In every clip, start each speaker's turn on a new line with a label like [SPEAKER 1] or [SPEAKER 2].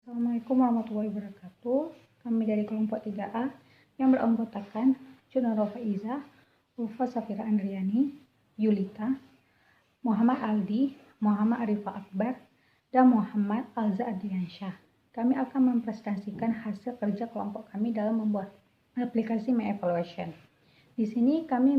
[SPEAKER 1] Assalamualaikum warahmatullahi wabarakatuh. Kami dari kelompok 3A yang beranggotakan Cunoro Faiza, Ulfa Safira Andriani, Yulita, Muhammad Aldi, Muhammad Arifah Akbar, dan Muhammad Alza Adiansyah. Kami akan mempresentasikan hasil kerja kelompok kami dalam membuat aplikasi My Evaluation. Di sini kami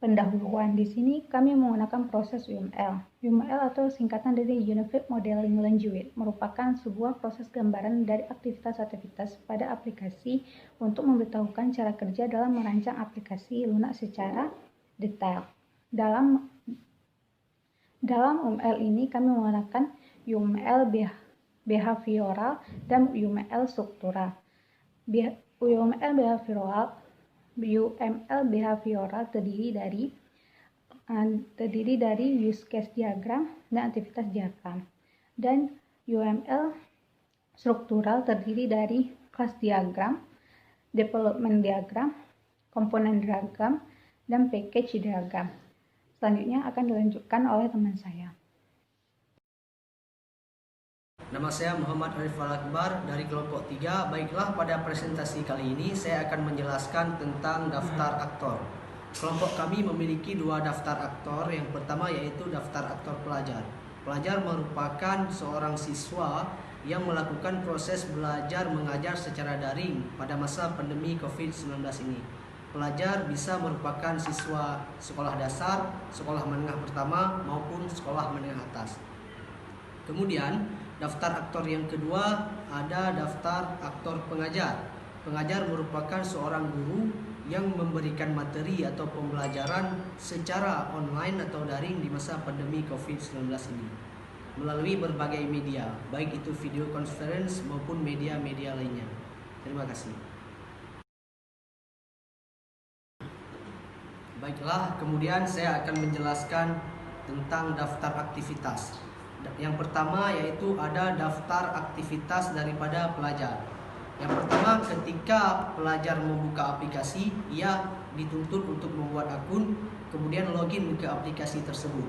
[SPEAKER 1] pendahuluan. Di sini kami menggunakan proses UML. UML atau singkatan dari Unified Modeling Language merupakan sebuah proses gambaran dari aktivitas-aktivitas pada aplikasi untuk memberitahukan cara kerja dalam merancang aplikasi lunak secara detail. Dalam UML ini kami menggunakan UML behavioral dan UML struktural. UML behavioral terdiri dari use case diagram dan aktivitas diagram, dan UML struktural terdiri dari class diagram, development diagram, komponen diagram, dan package diagram. Selanjutnya akan dilanjutkan oleh teman saya.
[SPEAKER 2] Nama saya Muhammad Arifah Akbar dari kelompok 3. Baiklah, pada presentasi kali ini saya akan menjelaskan tentang daftar aktor. Kelompok kami memiliki dua daftar aktor. Yang pertama yaitu daftar aktor pelajar. Pelajar merupakan seorang siswa yang melakukan proses belajar mengajar secara daring pada masa pandemi COVID-19 ini. Pelajar bisa merupakan siswa sekolah dasar, sekolah menengah pertama, maupun sekolah menengah atas. Kemudian daftar aktor yang kedua ada daftar aktor pengajar. Pengajar merupakan seorang guru yang memberikan materi atau pembelajaran secara online atau daring di masa pandemi COVID-19 ini melalui berbagai media, baik itu video conference maupun media-media lainnya. Terima kasih. Baiklah, kemudian saya akan menjelaskan tentang daftar aktivitas. Yang pertama yaitu ada daftar aktivitas daripada pelajar. Yang pertama, ketika pelajar membuka aplikasi, ia dituntut untuk membuat akun, kemudian login ke aplikasi tersebut.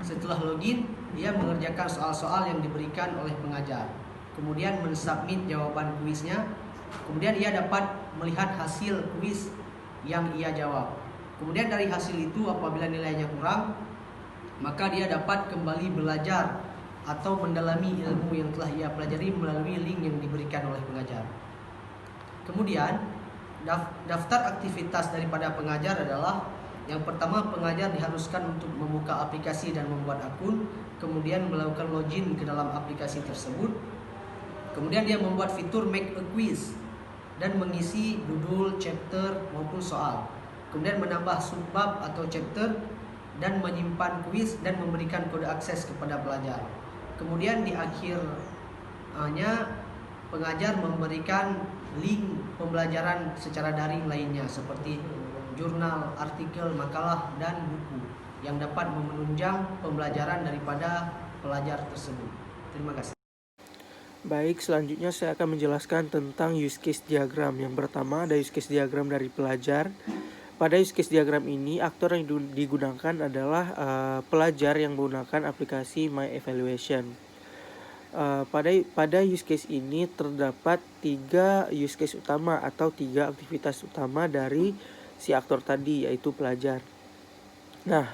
[SPEAKER 2] Setelah login, ia mengerjakan soal-soal yang diberikan oleh pengajar. Kemudian mensubmit jawaban kuisnya. Kemudian ia dapat melihat hasil kuis yang ia jawab. Kemudian dari hasil itu apabila nilainya kurang, maka dia dapat kembali belajar atau mendalami ilmu yang telah ia pelajari melalui link yang diberikan oleh pengajar. Kemudian daftar aktivitas daripada pengajar adalah yang pertama, pengajar diharuskan untuk membuka aplikasi dan membuat akun, kemudian melakukan login ke dalam aplikasi tersebut. Kemudian dia membuat fitur make a quiz dan mengisi judul, chapter maupun soal. Kemudian menambah subbab atau chapter dan menyimpan kuis dan memberikan kode akses kepada pelajar. Kemudian di akhirnya pengajar memberikan link pembelajaran secara daring lainnya seperti jurnal, artikel, makalah, dan buku yang dapat menunjang pembelajaran daripada pelajar tersebut. Terima kasih.
[SPEAKER 3] Baik, selanjutnya saya akan menjelaskan tentang use case diagram. Yang pertama ada use case diagram dari pelajar. Pada use case diagram ini, aktor yang digunakan adalah pelajar yang menggunakan aplikasi My Evaluation. Pada use case ini terdapat 3 use case utama atau 3 aktivitas utama dari si aktor tadi, yaitu pelajar. Nah,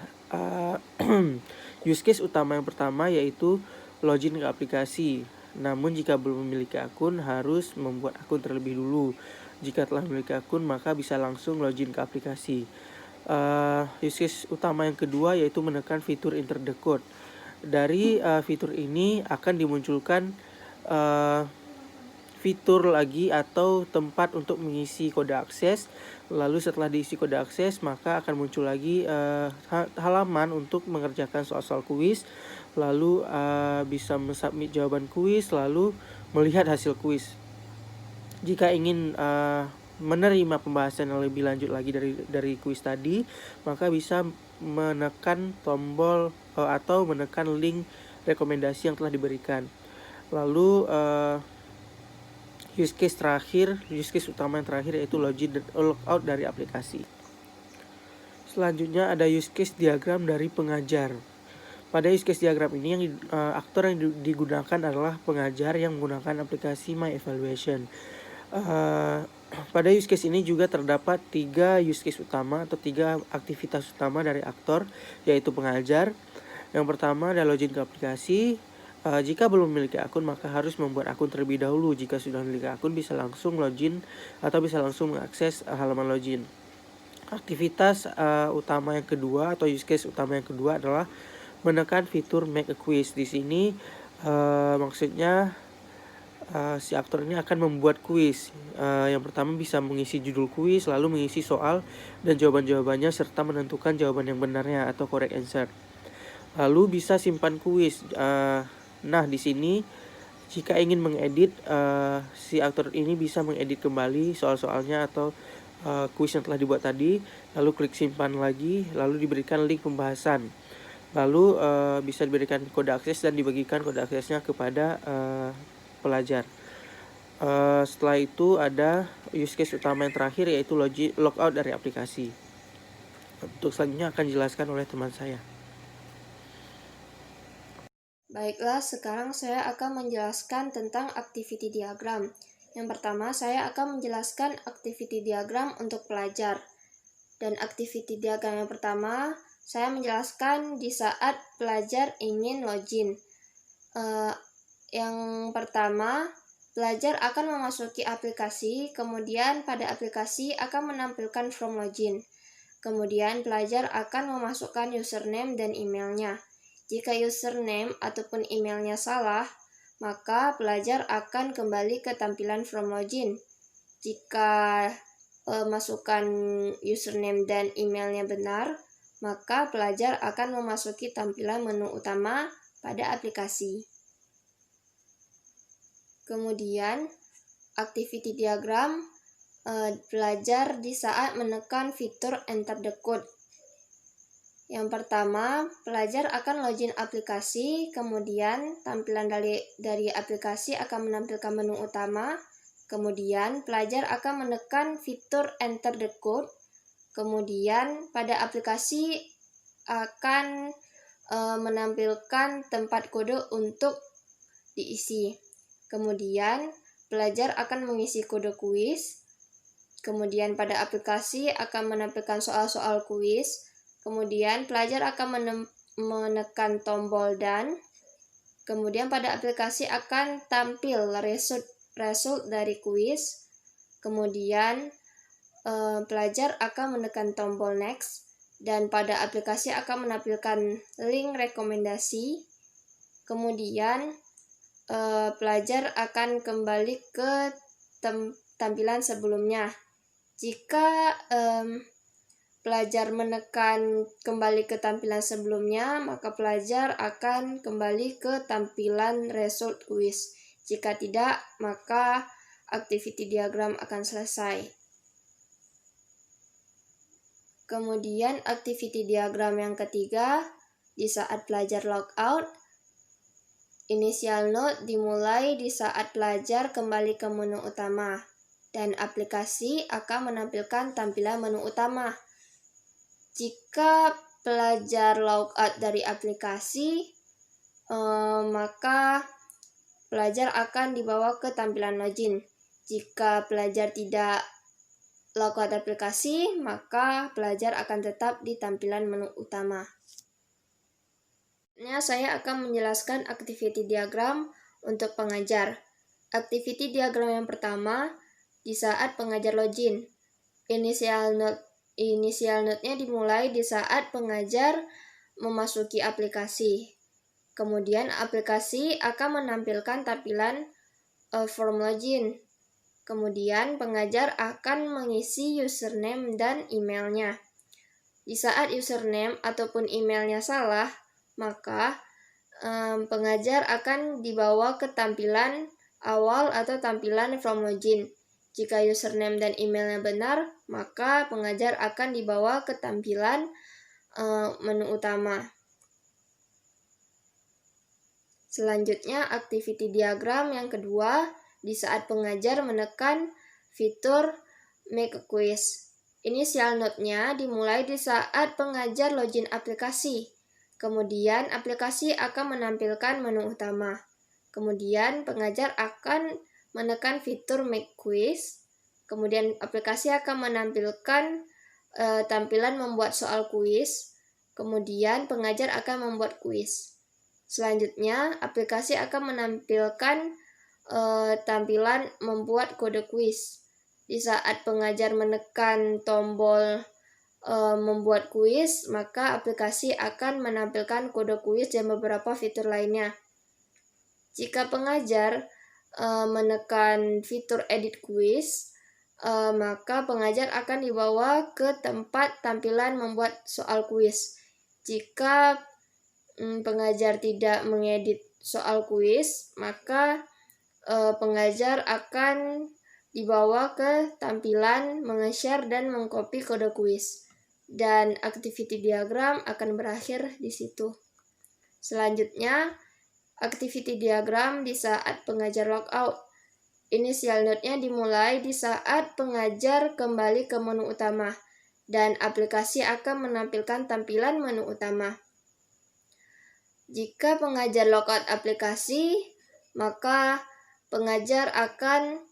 [SPEAKER 3] use case utama yang pertama yaitu login ke aplikasi. Namun jika belum memiliki akun, harus membuat akun terlebih dulu. Jika telah memiliki akun, maka bisa langsung login ke aplikasi. Use case utama yang kedua yaitu menekan fitur enter the code. Dari fitur ini akan dimunculkan fitur lagi atau tempat untuk mengisi kode akses. Lalu setelah diisi kode akses, maka akan muncul lagi halaman untuk mengerjakan soal-soal kuis. Lalu bisa mensubmit jawaban kuis, lalu melihat hasil kuis. Jika ingin menerima pembahasan yang lebih lanjut lagi dari kuis tadi, maka bisa menekan tombol atau menekan link rekomendasi yang telah diberikan. Lalu use case utama yang terakhir yaitu login dan logout dari aplikasi. Selanjutnya ada use case diagram dari pengajar. Pada use case diagram ini aktor yang digunakan adalah pengajar yang menggunakan aplikasi My Evaluation. Pada use case ini juga terdapat 3 use case utama atau 3 aktivitas utama dari aktor, yaitu pengajar. Yang pertama adalah login ke aplikasi. Jika belum memiliki akun, maka harus membuat akun terlebih dahulu. Jika sudah memiliki akun, bisa langsung login atau bisa langsung mengakses halaman login. Aktivitas utama yang kedua atau use case utama yang kedua adalah menekan fitur make a quiz. Di sini maksudnya si aktor ini akan membuat kuis. Yang pertama bisa mengisi judul kuis, lalu mengisi soal dan jawaban-jawabannya serta menentukan jawaban yang benarnya atau correct answer. Lalu bisa simpan kuis. Nah, di sini jika ingin mengedit, si aktor ini bisa mengedit kembali soal-soalnya atau kuis yang telah dibuat tadi, lalu klik simpan lagi, lalu diberikan link pembahasan. Lalu bisa diberikan kode akses dan dibagikan kode aksesnya kepada pelajar. Setelah itu ada use case utama yang terakhir, yaitu logout dari aplikasi. Untuk selanjutnya akan dijelaskan oleh teman saya.
[SPEAKER 4] Baiklah, sekarang saya akan menjelaskan tentang activity diagram. Yang pertama, saya akan menjelaskan activity diagram untuk pelajar. Dan activity diagram yang pertama, saya menjelaskan di saat pelajar ingin login. Yang pertama, pelajar akan memasuki aplikasi, kemudian pada aplikasi akan menampilkan form login. Kemudian pelajar akan memasukkan username dan emailnya. Jika username ataupun emailnya salah, maka pelajar akan kembali ke tampilan form login. Jika masukan username dan emailnya benar, maka pelajar akan memasuki tampilan menu utama pada aplikasi. Kemudian, activity diagram pelajar di saat menekan fitur enter the code. Yang pertama, pelajar akan login aplikasi, kemudian tampilan dari aplikasi akan menampilkan menu utama, kemudian pelajar akan menekan fitur enter the code, kemudian pada aplikasi akan menampilkan tempat kode untuk diisi. Kemudian pelajar akan mengisi kode kuis, kemudian pada aplikasi akan menampilkan soal-soal kuis, kemudian pelajar akan menekan tombol dan, kemudian pada aplikasi akan tampil result dari kuis, kemudian pelajar akan menekan tombol next, dan pada aplikasi akan menampilkan link rekomendasi, kemudian pelajar akan kembali ke tampilan sebelumnya. Jika pelajar menekan kembali ke tampilan sebelumnya, maka pelajar akan kembali ke tampilan result quiz. Jika tidak, maka activity diagram akan selesai. Kemudian activity diagram yang ketiga, di saat pelajar logout, initial node dimulai di saat pelajar kembali ke menu utama, dan aplikasi akan menampilkan tampilan menu utama. Jika pelajar logout dari aplikasi, maka pelajar akan dibawa ke tampilan login. Jika pelajar tidak logout aplikasi, maka pelajar akan tetap di tampilan menu utama. Saya akan menjelaskan activity diagram untuk pengajar. Activity diagram yang pertama, di saat pengajar login. Initial node-nya dimulai di saat pengajar memasuki aplikasi. Kemudian aplikasi akan menampilkan tampilan form login. Kemudian pengajar akan mengisi username dan emailnya. Di saat username ataupun emailnya salah, maka pengajar akan dibawa ke tampilan awal atau tampilan from login. Jika username dan emailnya benar, maka pengajar akan dibawa ke tampilan menu utama. Selanjutnya, activity diagram yang kedua, di saat pengajar menekan fitur make a quiz. Initial node-nya dimulai di saat pengajar login aplikasi. Kemudian aplikasi akan menampilkan menu utama. Kemudian pengajar akan menekan fitur Make Quiz. Kemudian aplikasi akan menampilkan tampilan membuat soal kuis. Kemudian pengajar akan membuat kuis. Selanjutnya aplikasi akan menampilkan tampilan membuat kode kuis. Di saat pengajar menekan tombol membuat kuis, maka aplikasi akan menampilkan kode kuis dan beberapa fitur lainnya. Jika pengajar menekan fitur edit kuis, maka pengajar akan dibawa ke tempat tampilan membuat soal kuis. Jika pengajar tidak mengedit soal kuis, maka pengajar akan dibawa ke tampilan menge-share dan mengcopy kode kuis. Dan activity diagram akan berakhir di situ. Selanjutnya, activity diagram di saat pengajar logout. Initial node-nya dimulai di saat pengajar kembali ke menu utama, dan aplikasi akan menampilkan tampilan menu utama. Jika pengajar logout aplikasi, maka pengajar akan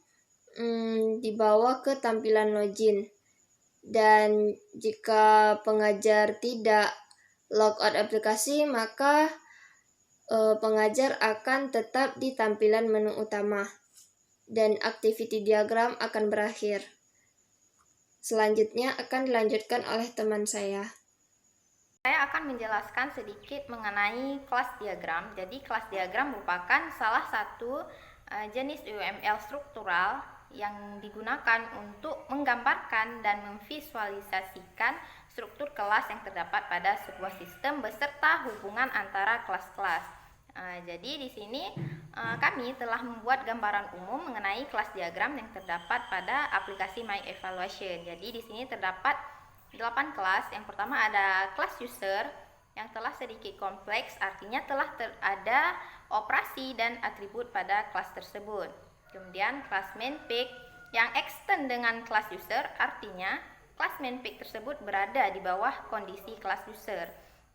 [SPEAKER 4] dibawa ke tampilan login. Dan jika pengajar tidak logout aplikasi, maka pengajar akan tetap di tampilan menu utama dan activity diagram akan berakhir. Selanjutnya akan dilanjutkan oleh teman saya.
[SPEAKER 5] Saya akan menjelaskan sedikit mengenai kelas diagram. Jadi kelas diagram merupakan salah satu jenis UML struktural yang digunakan untuk menggambarkan dan memvisualisasikan struktur kelas yang terdapat pada sebuah sistem beserta hubungan antara kelas-kelas. Jadi di sini kami telah membuat gambaran umum mengenai kelas diagram yang terdapat pada aplikasi My Evaluation. Jadi di sini terdapat 8 kelas. Yang pertama ada kelas user yang telah sedikit kompleks, artinya telah ada operasi dan atribut pada kelas tersebut. Kemudian kelas main pick yang extend dengan kelas user, artinya kelas main pick tersebut berada di bawah kondisi kelas user.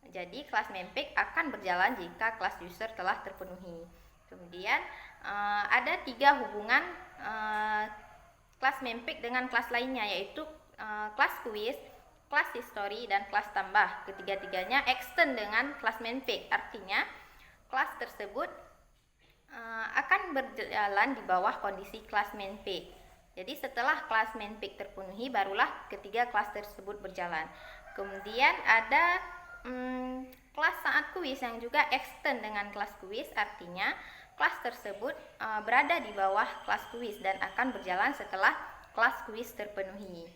[SPEAKER 5] Jadi kelas main pick akan berjalan jika kelas user telah terpenuhi. Kemudian ada 3 hubungan kelas main pick dengan kelas lainnya, yaitu kelas quiz, kelas history, dan kelas tambah. Ketiga-tiganya extend dengan kelas main pick, artinya kelas tersebut akan berjalan di bawah kondisi kelas main pick. Jadi setelah kelas main pick terpenuhi, barulah ketiga kelas tersebut berjalan. Kemudian ada kelas saat kuis yang juga extend dengan kelas kuis, artinya kelas tersebut berada di bawah kelas kuis dan akan berjalan setelah kelas kuis terpenuhi.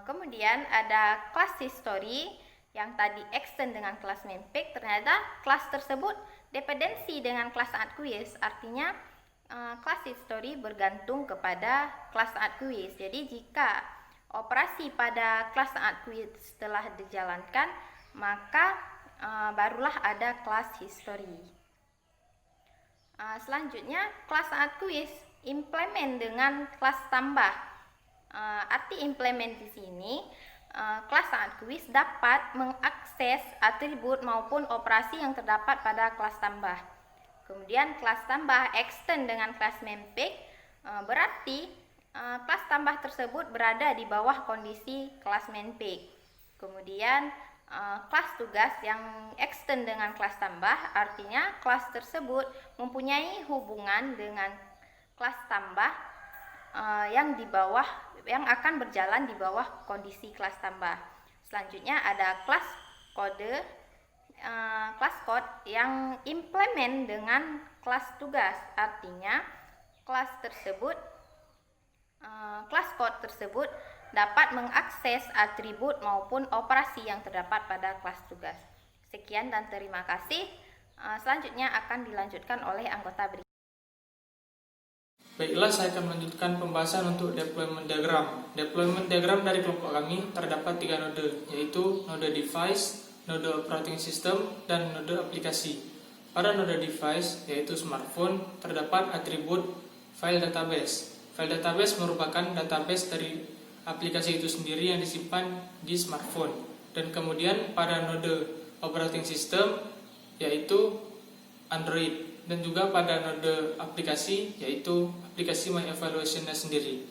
[SPEAKER 5] Kemudian ada kelas history yang tadi extend dengan kelas main pick, ternyata kelas tersebut dependensi dengan kelas saat kuis, artinya kelas history bergantung kepada kelas saat kuis. Jadi jika operasi pada kelas saat kuis telah dijalankan, maka barulah ada kelas history. Selanjutnya kelas saat kuis implement dengan kelas tambah. Arti implement di sini, kelas saat kuis dapat mengakses atribut maupun operasi yang terdapat pada kelas tambah. Kemudian kelas tambah extend dengan kelas main pick, berarti kelas tambah tersebut berada di bawah kondisi kelas main pick. Kemudian kelas tugas yang extend dengan kelas tambah, artinya kelas tersebut mempunyai hubungan dengan kelas tambah yang akan berjalan di bawah kondisi kelas tambah. Selanjutnya ada kelas kode, kelas code yang implement dengan kelas tugas, artinya kelas code tersebut dapat mengakses atribut maupun operasi yang terdapat pada kelas tugas. Sekian dan terima kasih. Selanjutnya akan dilanjutkan oleh anggota berikutnya.
[SPEAKER 3] Baiklah, saya akan melanjutkan pembahasan untuk deployment diagram. Deployment diagram dari kelompok kami terdapat 3 node, yaitu node device, node operating system, dan node aplikasi. Pada node device, yaitu smartphone, terdapat atribut file database. File database merupakan database dari aplikasi itu sendiri yang disimpan di smartphone. Dan kemudian pada node operating system yaitu Android, dan juga pada node aplikasi yaitu aplikasi My Evaluation-nya sendiri.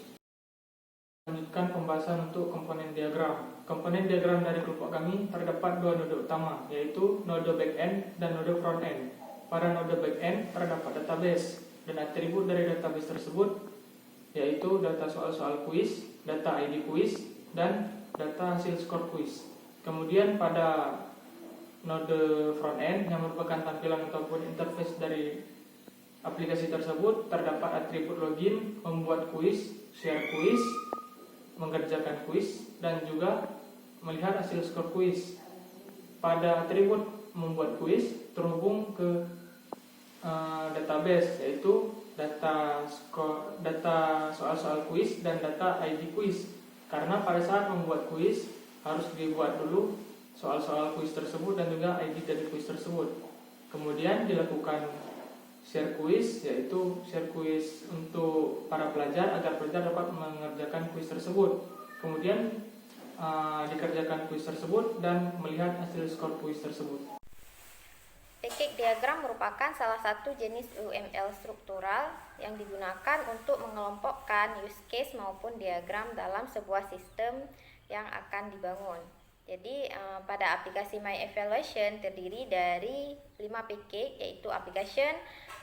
[SPEAKER 3] Lanjutkan pembahasan untuk komponen diagram. Komponen diagram dari kelompok kami terdapat dua node utama, yaitu node backend dan node frontend. Pada node backend terdapat database, dan atribut dari database tersebut yaitu data soal-soal kuis, data ID kuis, dan data hasil skor kuis. Kemudian pada node frontend yang merupakan tampilan ataupun interface dari aplikasi tersebut terdapat atribut login, membuat kuis, share kuis, mengerjakan kuis, dan juga melihat hasil skor kuis. Pada atribut membuat kuis terhubung ke database, yaitu data soal-soal kuis dan data ID kuis. Karena pada saat membuat kuis harus dibuat dulu soal-soal kuis tersebut dan juga ID dari kuis tersebut. Kemudian dilakukan share kuis, yaitu share kuis untuk para pelajar agar pelajar dapat mengerjakan kuis tersebut. Kemudian dikerjakan kuis tersebut dan melihat hasil skor kuis tersebut.
[SPEAKER 5] Package diagram merupakan salah satu jenis UML struktural yang digunakan untuk mengelompokkan use case maupun diagram dalam sebuah sistem yang akan dibangun. Jadi pada aplikasi My Evaluation terdiri dari 5 package, yaitu application,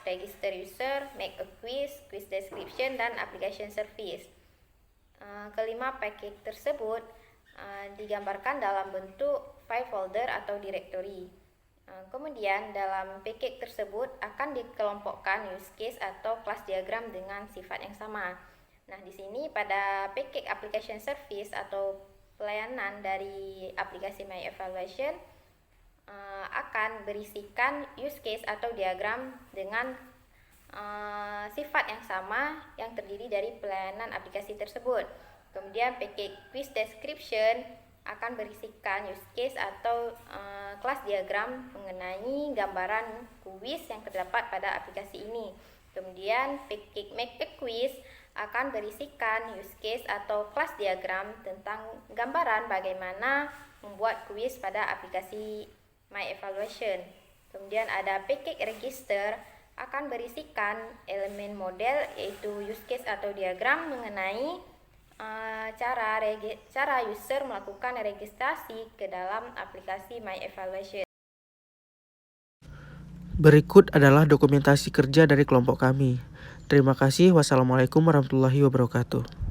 [SPEAKER 5] register user, make a quiz, quiz description, dan application service. Kelima package tersebut digambarkan dalam bentuk file folder atau directory. Kemudian dalam package tersebut akan dikelompokkan use case atau kelas diagram dengan sifat yang sama. Nah, di sini pada package application service atau pelayanan dari aplikasi My Evaluation akan berisikan use case atau diagram dengan sifat yang sama yang terdiri dari pelayanan aplikasi tersebut. Kemudian package quiz description akan berisikan use case atau kelas diagram mengenai gambaran kuis yang terdapat pada aplikasi ini. Kemudian package make a quiz akan berisikan use case atau kelas diagram tentang gambaran bagaimana membuat kuis pada aplikasi My Evaluation. Kemudian ada package register akan berisikan elemen model, yaitu use case atau diagram mengenai cara user melakukan registrasi ke dalam aplikasi My Evaluation.
[SPEAKER 3] Berikut adalah dokumentasi kerja dari kelompok kami. Terima kasih. Wassalamualaikum warahmatullahi wabarakatuh.